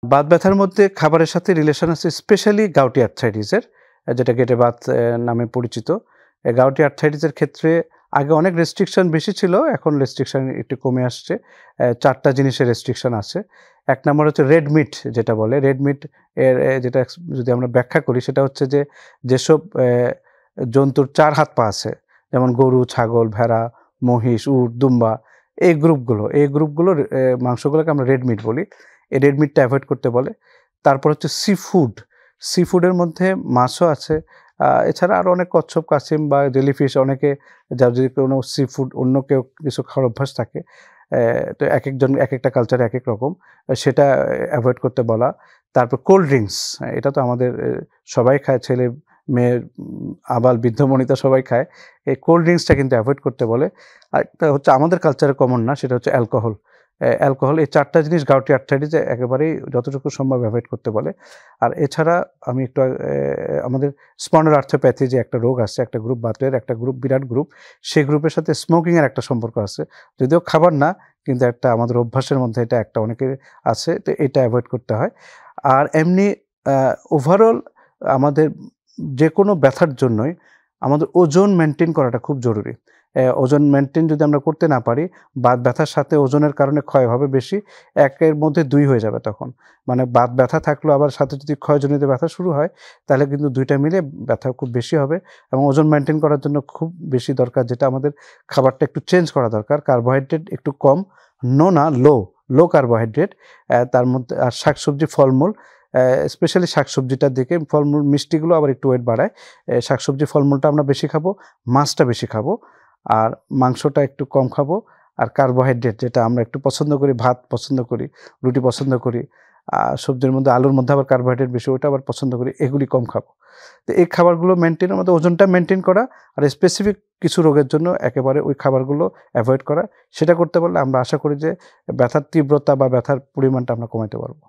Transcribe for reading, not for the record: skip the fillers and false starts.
বাত ব্যথার মধ্যে খাবারের সাথে রিলেশন আছে স্পেশালি গাউটি আর্থ্রাইটিসের, যেটা গেটে বাত নামে পরিচিত। গাউটি আর্থ্রাইটিসের ক্ষেত্রে আগে অনেক রেস্ট্রিকশন বেশি ছিল, এখন রেস্ট্রিকশন একটু কমে আসছে। ৪ টা জিনিসের রেস্ট্রিকশন আছে। ১ নাম্বার হচ্ছে রেড মিট যেটা বলে। রেড মিট এর যেটা যদি আমরা ব্যাখ্যা করি সেটা হচ্ছে যে, যেসব জন্তুর ৪ হাত পা আছে, যেমন গরু, ছাগল, ভেড়া, মহিষ, উট, দুম্বা, এই গ্রুপগুলোর মাংসগুলোকে আমরা রেড মিট বলি। এই রেড মিটটা এভয়েড করতে বলে। তারপর হচ্ছে সি-ফুড। সি-ফুডের মধ্যে মাছও আছে। এছাড়া আরও অনেক কচ্ছপ, কাছিম বা জেলিফিশ, অনেকে যার যদি কোনো সি-ফুড অন্য কেউ কিছু খাওয়ার অভ্যাস থাকে, তো একেকজন একেকটা কালচারে একেক রকম, সেটা এভয়েড করতে বলা। তারপর কোল্ড ড্রিংকস, এটা তো আমাদের সবাই খায়, ছেলে, মেয়ে, আবাল, বৃদ্ধ-বনিতা সবাই খায়। এই কোল্ড ড্রিংকসটা কিন্তু এভয়েড করতে বলে। আরেকটা হচ্ছে আমাদের কালচারে কমন না, সেটা হচ্ছে অ্যালকোহল। অ্যালকোহল, এই ৪ টা জিনিস গাউটি আর্থ্রাইটিসে একেবারেই যতটুকু সম্ভব এভয়েড করতে বলে। আর এছাড়া আমি একটু আমাদের স্পন্ডালোআর্থ্রোপ্যাথি যে একটা রোগ আছে, একটা গ্রুপ বাতের, একটা গ্রুপ বিরাট গ্রুপ, সেই গ্রুপের সাথে স্মোকিং এর একটা সম্পর্ক আছে। যদিও খাবার না, কিন্তু একটা আমাদের অভ্যাসের মধ্যে এটা একটা অনেকের আছে, তো এটা এভয়েড করতে হয়। আর এমনি ওভারঅল আমাদের যেকোনো ব্যথার জন্যই আমাদের ওজন মেইনটেইন করাটা খুব জরুরি। ওজন মেইনটেইন যদি আমরা করতে না পারি, বাত ব্যথার সাথে ওজনের কারণে ক্ষয় হবে বেশি। ১ এর মধ্যে ২ হয়ে যাবে তখন। মানে বাত ব্যথা থাকলেও আবার সাথে যদি ক্ষয়জনিত ব্যথা শুরু হয়, তাহলে কিন্তু ২ টা মিলে ব্যথা খুব বেশি হবে। এবং ওজন মেইনটেইন করার জন্য খুব বেশি দরকার, যেটা আমাদের খাবারটা একটু চেঞ্জ করা দরকার। কার্বোহাইড্রেট একটু কম, লো কার্বোহাইড্রেট, তার মধ্যে আর শাকসবজি, ফলমূল, স্পেশালি শাকসবজিটার দিকে, ফলমূল মিষ্টিগুলো আবার একটু ওয়েট বাড়ায়। শাকসবজি, ফলমূলটা আমরা বেশি খাবো, মাছটা বেশি খাবো, আর মাংসটা একটু কম খাবো। আর কার্বোহাইড্রেট যেটা আমরা একটু পছন্দ করি, ভাত পছন্দ করি, রুটি পছন্দ করি, সবজির মধ্যে, আলুর মধ্যে আবার কার্বোহাইড্রেট বেশি, ওটা আবার পছন্দ করি, এগুলি কম খাবো। তো এই খাবারগুলো মেইনটেইনের মধ্যে ওজনটা মেইনটেইন করা, আর স্পেসিফিক কিছু রোগের জন্য একেবারে ওই খাবারগুলো এভয়েড করা, সেটা করতে পারলে আমরা আশা করি যে ব্যথার তীব্রতা বা ব্যথার পরিমাণটা আমরা কমাইতে পারবো।